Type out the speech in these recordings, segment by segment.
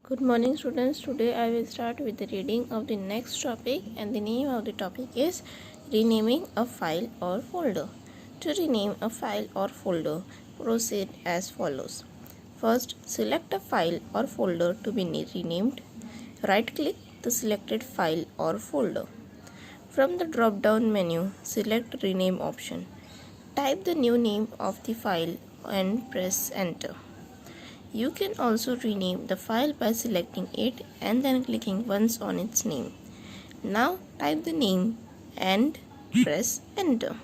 Good morning students. Today I will start with the reading of the next topic, and the name of the topic is renaming a file or folder. To rename a file or folder, proceed as follows. First, select a file or folder to be renamed. Right click the selected file or folder. From the drop down menu, select rename option. Type the new name of the file and press enter. You can also rename the file by selecting it and then clicking once on its name. Now type the name and press enter.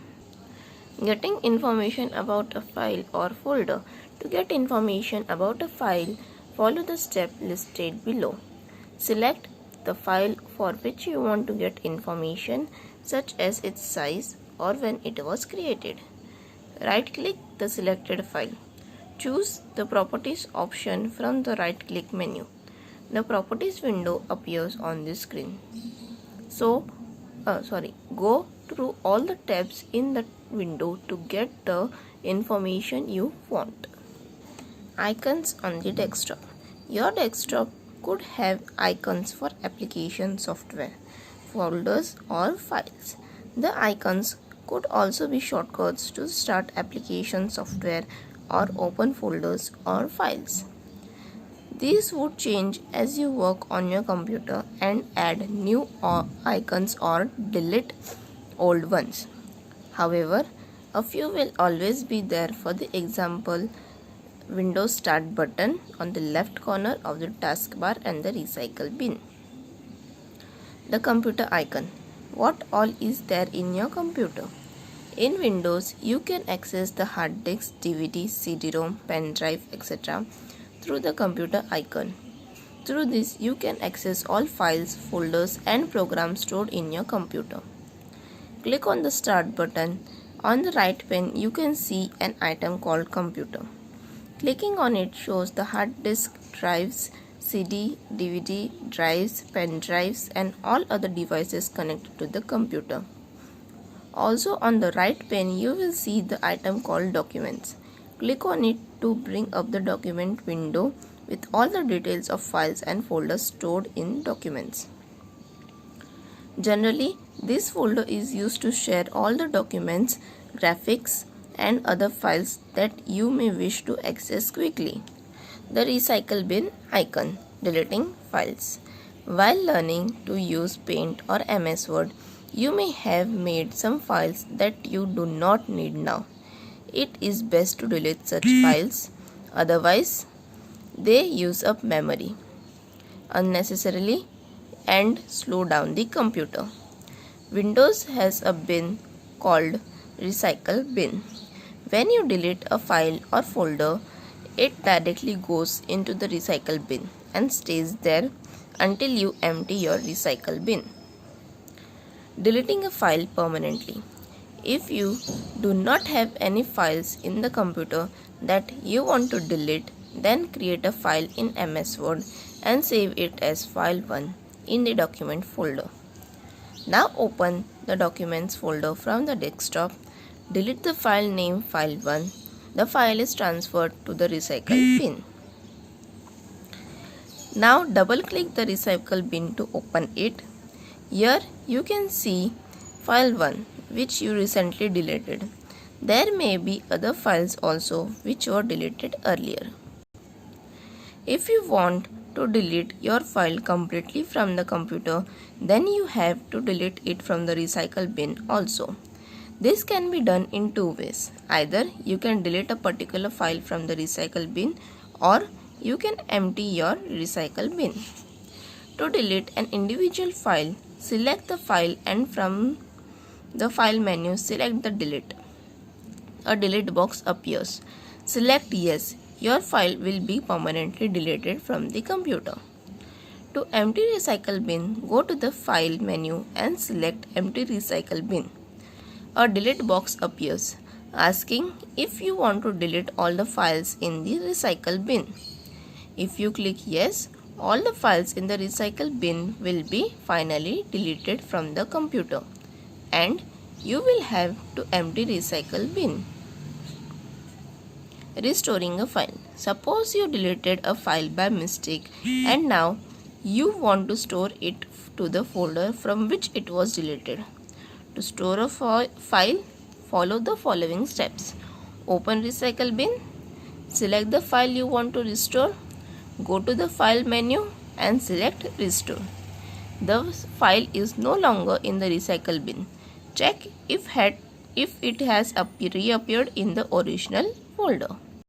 Getting information about a file or folder. To get information about a file, follow the step listed below. Select the file for which you want to get information, such as its size or when it was created. Right click the selected file. Choose the Properties option from the right-click menu. The Properties window appears on the screen. Go through all the tabs in the window to get the information you want. Icons on the desktop. Your desktop could have icons for application software, folders or files. The icons could also be shortcuts to start application software or open folders or files. These would change as you work on your computer and add new icons or delete old ones. However, a few will always be there. For the example, Windows Start button on the left corner of the taskbar and the recycle bin. The computer icon. What all is there in your computer? In Windows, you can access the hard disk, DVD, CD-ROM, pen drive, etc. through the computer icon. Through this, you can access all files, folders, and programs stored in your computer. Click on the Start button. On the right pane, you can see an item called Computer. Clicking on it shows the hard disk, drives, CD, DVD, drives, pen drives, and all other devices connected to the computer. Also on the right pane, you will see the item called Documents. Click on it to bring up the document window with all the details of files and folders stored in documents. Generally, this folder is used to share all the documents, graphics, and other files that you may wish to access quickly. The Recycle Bin icon, deleting files. While learning to use Paint or MS Word, you may have made some files that you do not need now. It is best to delete such files, otherwise they use up memory unnecessarily and slow down the computer. Windows has a bin called Recycle Bin. When you delete a file or folder, it directly goes into the recycle bin and stays there until you empty your recycle bin. Deleting a file permanently. If you do not have any files in the computer that you want to delete, then create a file in MS Word and save it as File 1 in the document folder. Now open the Documents folder from the desktop. Delete the file name File 1. The file is transferred to the recycle bin. Now double click the recycle bin to open it. Here you can see File 1 which you recently deleted. There may be other files also which were deleted earlier. If you want to delete your file completely from the computer, then you have to delete it from the recycle bin also. This can be done in two ways. Either you can delete a particular file from the recycle bin, or you can empty your recycle bin. To delete an individual file, select the file and from the file menu select the delete. A delete box appears. Select yes. Your file will be permanently deleted from the computer. To empty recycle bin, go to the file menu and select empty recycle bin. A delete box appears asking if you want to delete all the files in the recycle bin. If you click yes, all the files in the recycle bin will be finally deleted from the computer and you will have to empty recycle bin. Restoring a file. Suppose you deleted a file by mistake and now you want to store it to the folder from which it was deleted. To store a file, follow the following steps. Open Recycle Bin. Select the file you want to restore. Go to the File menu and select Restore. The file is no longer in the Recycle Bin. Check if it has reappeared in the original folder.